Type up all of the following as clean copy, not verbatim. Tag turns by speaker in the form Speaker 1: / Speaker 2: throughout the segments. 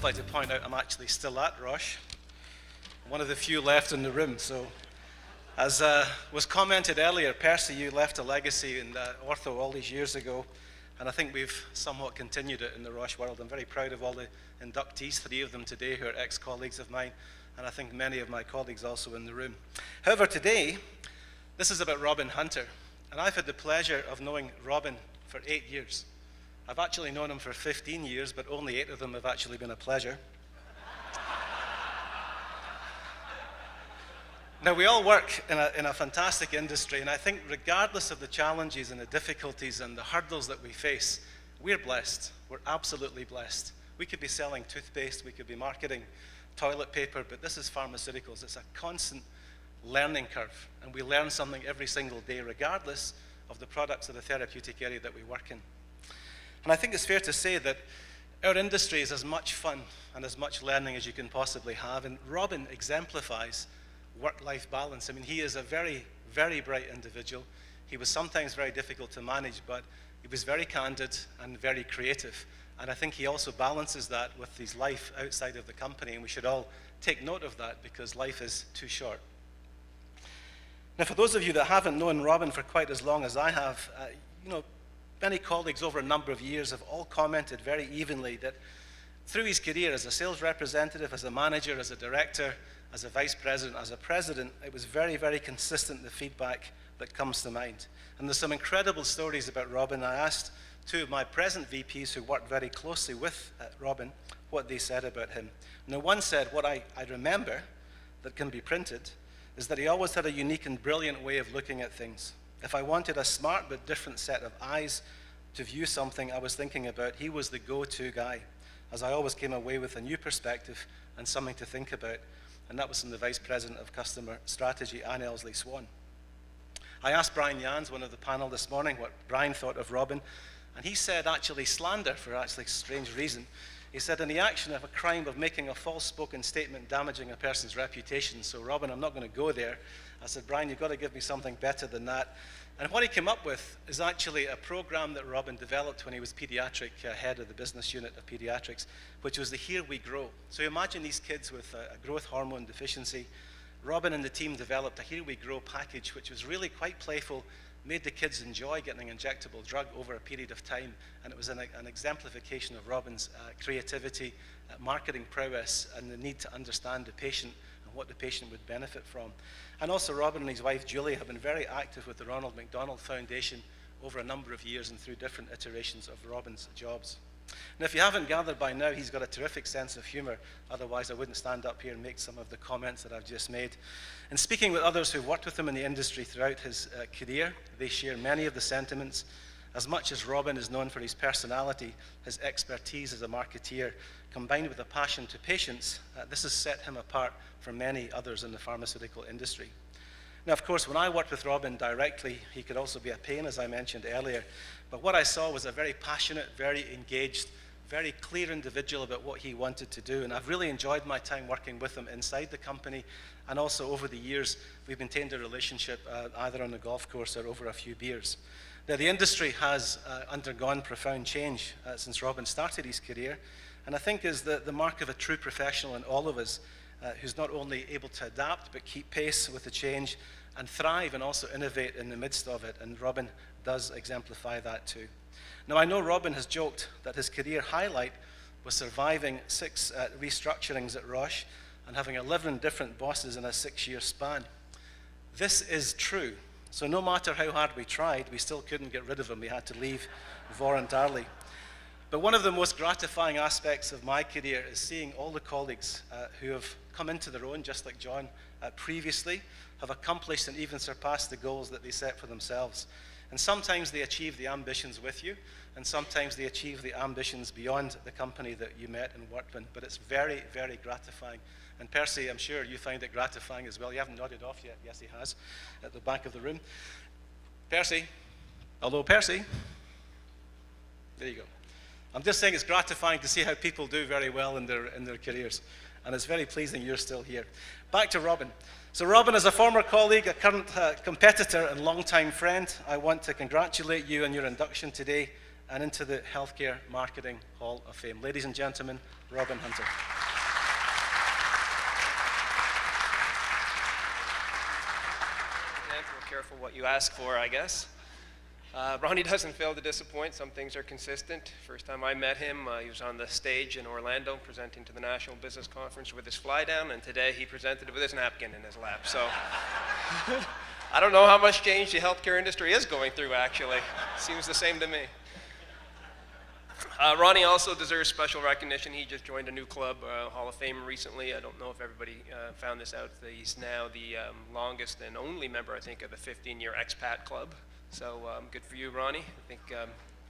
Speaker 1: just like to point out I'm actually still at Roche, one of the few left in the room. So, as was commented earlier, Percy, you left a legacy in ortho all these years ago, and I think we've somewhat continued it in the Roche world. I'm very proud of all the inductees, 3 of them today who are ex-colleagues of mine, and I think many of my colleagues also in the room. However, today, this is about Robin Hunter, and I've had the pleasure of knowing Robin for 8 years. I've actually known him for 15 years, but only 8 of them have actually been a pleasure. Now, we all work in a fantastic industry, and I think regardless of the challenges and the difficulties and the hurdles that we face, we're blessed. We're absolutely blessed. We could be selling toothpaste, we could be marketing toilet paper, but this is pharmaceuticals. It's a constant learning curve, and we learn something every single day, regardless of the products or the therapeutic area that we work in. And I think it's fair to say that our industry is as much fun and as much learning as you can possibly have, and Robin exemplifies work-life balance. I mean, he is a very, very bright individual. He was sometimes very difficult to manage, but he was very candid and very creative. And I think he also balances that with his life outside of the company, and we should all take note of that because life is too short. Now, for those of you that haven't known Robin for quite as long as I have, many colleagues over a number of years have all commented very evenly that through his career as a sales representative, as a manager, as a director, as a vice president, as a president, it was very, very consistent, the feedback that comes to mind. And there's some incredible stories about Robin. I asked 2 of my present VPs who worked very closely with Robin what they said about him. Now, one said, what I remember that can be printed is that he always had a unique and brilliant way of looking at things. If I wanted a smart but different set of eyes to view something I was thinking about, he was the go-to guy, as I always came away with a new perspective and something to think about. And that was from the Vice President of Customer Strategy, Anne Elsley Swan. I asked Brian Jans, one of the panel this morning, what Brian thought of Robin, and he said actually slander for actually a strange reason. He said in the action of a crime of making a false spoken statement damaging a person's reputation. So Robin, I'm not going to go there. I said, Brian, you've got to give me something better than that. And what he came up with is actually a program that Robin developed when he was pediatric head of the business unit of pediatrics, which was the Here We Grow. So imagine these kids with a growth hormone deficiency. Robin and the team developed a Here We Grow package, which was really quite playful, made the kids enjoy getting an injectable drug over a period of time, and it was an exemplification of Robin's creativity, marketing prowess, and the need to understand the patient and what the patient would benefit from. And also Robin and his wife Julie have been very active with the Ronald McDonald Foundation over a number of years and through different iterations of Robin's jobs. Now, if you haven't gathered by now, he's got a terrific sense of humor. Otherwise, I wouldn't stand up here and make some of the comments that I've just made. And speaking with others who've worked with him in the industry throughout his career, they share many of the sentiments. As much as Robin is known for his personality, his expertise as a marketeer, combined with a passion to patients, this has set him apart from many others in the pharmaceutical industry. Now, of course, when I worked with Robin directly, he could also be a pain, as I mentioned earlier. But what I saw was a very passionate, very engaged, very clear individual about what he wanted to do. And I've really enjoyed my time working with him inside the company. And also over the years, we've maintained a relationship either on the golf course or over a few beers. Now, the industry has undergone profound change since Robin started his career. And I think is the mark of a true professional in all of us, who's not only able to adapt, but keep pace with the change and thrive and also innovate in the midst of it. And Robin does exemplify that too. Now, I know Robin has joked that his career highlight was surviving 6 restructurings at Roche and having 11 different bosses in a 6-year span. This is true. So no matter how hard we tried, we still couldn't get rid of him. We had to leave voluntarily. But one of the most gratifying aspects of my career is seeing all the colleagues who have come into their own, just like John previously, have accomplished and even surpassed the goals that they set for themselves. And sometimes they achieve the ambitions with you, and sometimes they achieve the ambitions beyond the company that you met and worked in. But it's very, very gratifying. And Percy, I'm sure you find it gratifying as well. You haven't nodded off yet. Yes, he has, at the back of the room. Percy, hello, Percy. There you go. I'm just saying it's gratifying to see how people do very well in their careers. And it's very pleasing you're still here. Back to Robin. So Robin, as a former colleague, a current competitor and longtime friend, I want to congratulate you on your induction today and into the Healthcare Marketing Hall of Fame. Ladies and gentlemen, Robin Hunter.
Speaker 2: Be careful what you ask for, I guess. Ronnie doesn't fail to disappoint. Some things are consistent. First time I met him, he was on the stage in Orlando presenting to the National Business Conference with his fly down, and today he presented with his napkin in his lap. So I don't know how much change the healthcare industry is going through, actually. Seems the same to me. Ronnie also deserves special recognition. He just joined a new club, Hall of Fame, recently. I don't know if everybody found this out. He's now the longest and only member, I think, of the 15-year expat club. So good for you, Ronnie. I think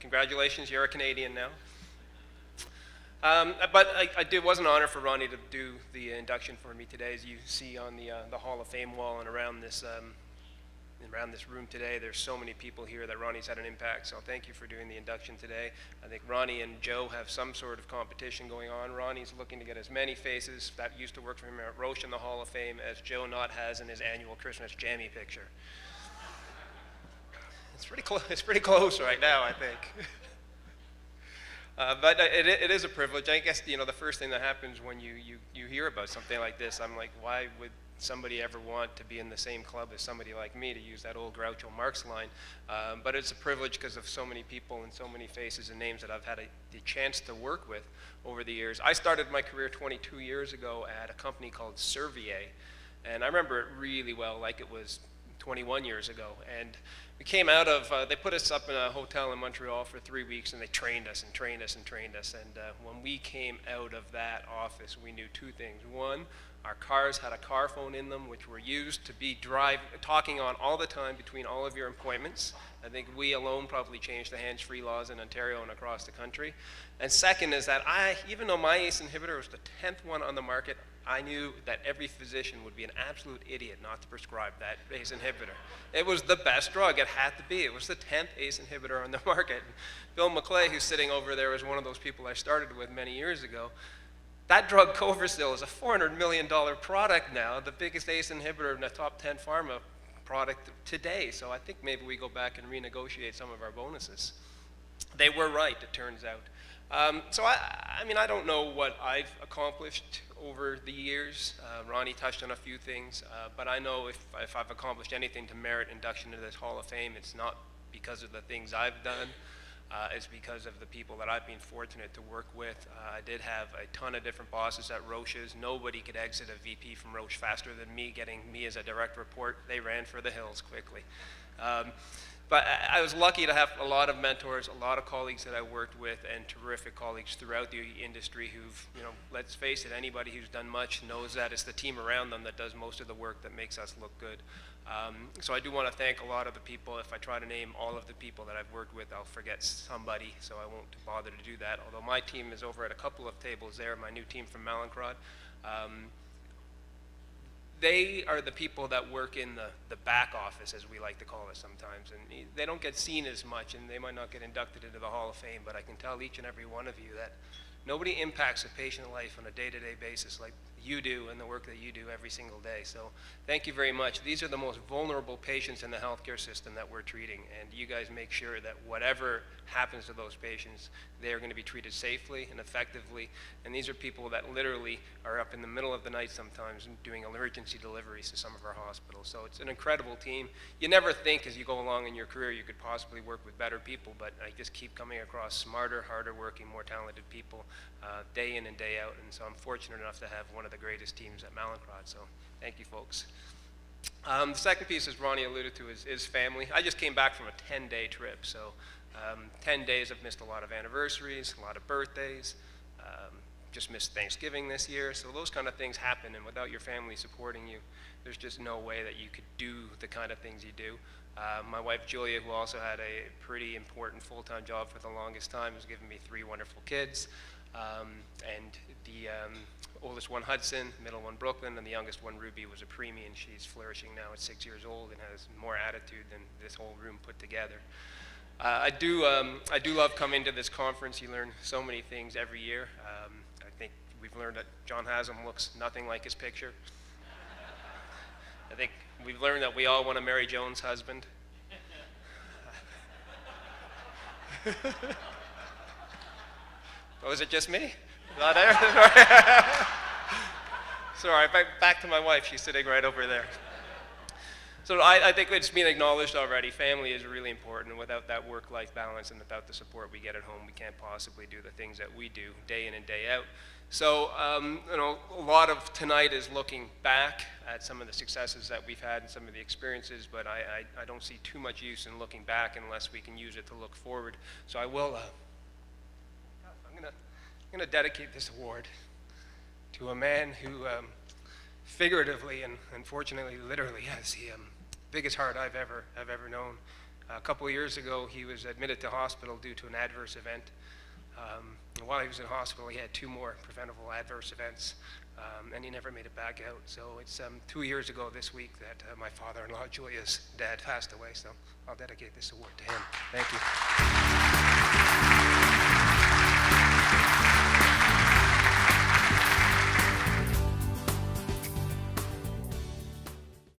Speaker 2: congratulations, you're a Canadian now. But it was an honor for Ronnie to do the induction for me today. As you see on the Hall of Fame wall and around this room today, there's so many people here that Ronnie's had an impact. So thank you for doing the induction today. I think Ronnie and Joe have some sort of competition going on. Ronnie's looking to get as many faces that used to work for him at Roche in the Hall of Fame as Joe Knott has in his annual Christmas jammy picture. It's pretty close right now, I think. But it is a privilege. I guess, the first thing that happens when you hear about something like this, I'm like, why would somebody ever want to be in the same club as somebody like me, to use that old Groucho Marx line? But it's a privilege because of so many people and so many faces and names that I've had the chance to work with over the years. I started my career 22 years ago at a company called Servier, and I remember it really well, like it was 21 years ago. And we came out of, they put us up in a hotel in Montreal for 3 weeks, and they trained us and trained us and trained us. And when we came out of that office, we knew two things. One, our cars had a car phone in them, which were used to be talking on all the time between all of your appointments. I think we alone probably changed the hands-free laws in Ontario and across the country. And second is that even though my ACE inhibitor was the 10th one on the market, I knew that every physician would be an absolute idiot not to prescribe that ACE inhibitor. It was the best drug. It had to be. It was the 10th ACE inhibitor on the market. And Bill McClay, who's sitting over there, was one of those people I started with many years ago. That drug, Coversil, is a $400 million product now, the biggest ACE inhibitor in the top 10 pharma product today. So I think maybe we go back and renegotiate some of our bonuses. They were right, it turns out. So I mean, I don't know what I've accomplished over the years. Ronnie touched on a few things, but I know if I've accomplished anything to merit induction into this Hall of Fame, it's not because of the things I've done. It's because of the people that I've been fortunate to work with. I did have a ton of different bosses at Roche's. Nobody could exit a VP from Roche faster than me, getting me as a direct report. They ran for the hills quickly. But I was lucky to have a lot of mentors, a lot of colleagues that I worked with, and terrific colleagues throughout the industry who've, let's face it, anybody who's done much knows that it's the team around them that does most of the work that makes us look good. So I do want to thank a lot of the people. If I try to name all of the people that I've worked with, I'll forget somebody, so I won't bother to do that. Although my team is over at a couple of tables there, my new team from Mallinckrodt. They are the people that work in the back office, as we like to call it sometimes, and they don't get seen as much, and they might not get inducted into the Hall of Fame, but I can tell each and every one of you that nobody impacts a patient life on a day-to-day basis like you do and the work that you do every single day. So thank you very much. These are the most vulnerable patients in the healthcare system that we're treating, and you guys make sure that whatever happens to those patients, they are going to be treated safely and effectively. And these are people that literally are up in the middle of the night sometimes doing emergency deliveries to some of our hospitals. So it's an incredible team. You never think as you go along in your career you could possibly work with better people, but I just keep coming across smarter, harder working, more talented people day in and day out. And so I'm fortunate enough to have one of the greatest teams at Mallinckrodt. So thank you, folks. The second piece, as Ronnie alluded to, is family. I just came back from a 10-day trip, so 10 days I've missed a lot of anniversaries, a lot of birthdays, just missed Thanksgiving this year, so those kind of things happen, and without your family supporting you, there's just no way that you could do the kind of things you do. My wife Julia, who also had a pretty important full-time job for the longest time, has given me 3 wonderful kids, and the oldest one, Hudson, middle one, Brooklyn, and the youngest one, Ruby, was a preemie, and she's flourishing now at 6 years old and has more attitude than this whole room put together. I do love coming to this conference. You learn so many things every year. I think we've learned that John Haslam looks nothing like his picture. I think we've learned that we all want to marry Joan's husband. Oh, is it just me? Not there? Sorry, back to my wife. She's sitting right over there. So I think it's been acknowledged already. Family is really important. Without that work-life balance and without the support we get at home, we can't possibly do the things that we do day in and day out. So, a lot of tonight is looking back at some of the successes that we've had and some of the experiences, but I don't see too much use in looking back unless we can use it to look forward. So I will, I'm gonna dedicate this award to a man who figuratively and unfortunately literally has the biggest heart I've ever known. A couple of years ago, he was admitted to hospital due to an adverse event. And while he was in hospital, he had 2 more preventable adverse events, and he never made it back out. So it's 2 years ago this week that my father-in-law, Julia's dad, passed away. So I'll dedicate this award to him. Thank you.